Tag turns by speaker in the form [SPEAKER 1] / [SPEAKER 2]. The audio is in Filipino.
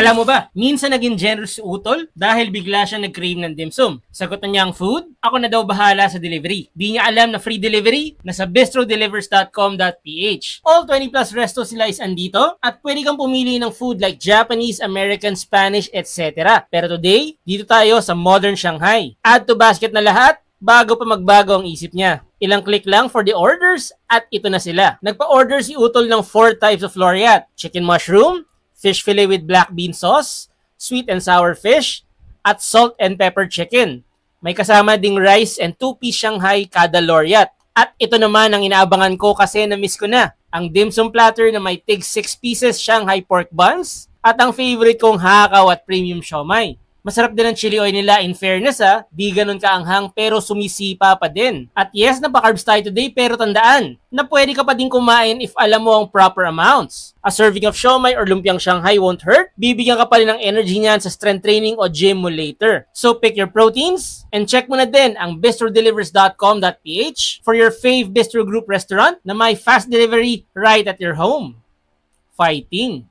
[SPEAKER 1] Alam mo ba, minsan naging generous si Utol dahil bigla siya nag-crave ng dim sum. Sagot na niya ang food, ako na daw bahala sa delivery. Di niya alam na free delivery na sa bistrodelivers.com.ph. All 20 plus resto sila is andito at pwede kang pumili ng food like Japanese, American, Spanish, etc. Pero today, dito tayo sa Modern Shanghai. Add to basket na lahat bago pa magbago ang isip niya. Ilang click lang for the orders at ito na sila. Nagpa-order si Utol ng 4 types of laureate. Chicken mushroom, fish fillet with black bean sauce, sweet and sour fish, at salt and pepper chicken. May kasama ding rice and 2-piece Shanghai kada laureate. At ito naman ang inaabangan ko kasi na-miss ko na. Ang dim sum platter na may tig 6 pieces Shanghai pork buns at ang favorite kong hakaw at premium siomai. Masarap din ang chili oil nila, in fairness di ganun kaanghang pero sumisipa pa din. At yes, napaka-carbs tayo today pero tandaan na pwede ka pa din kumain if alam mo ang proper amounts. A serving of siomai or lumpiang Shanghai won't hurt. Bibigyan ka pa rin ng energy niyan sa strength training o gym mo later. So pick your proteins and check mo na din ang bistrodelivers.com.ph for your fave Bistro Group restaurant na may fast delivery right at your home. Fighting!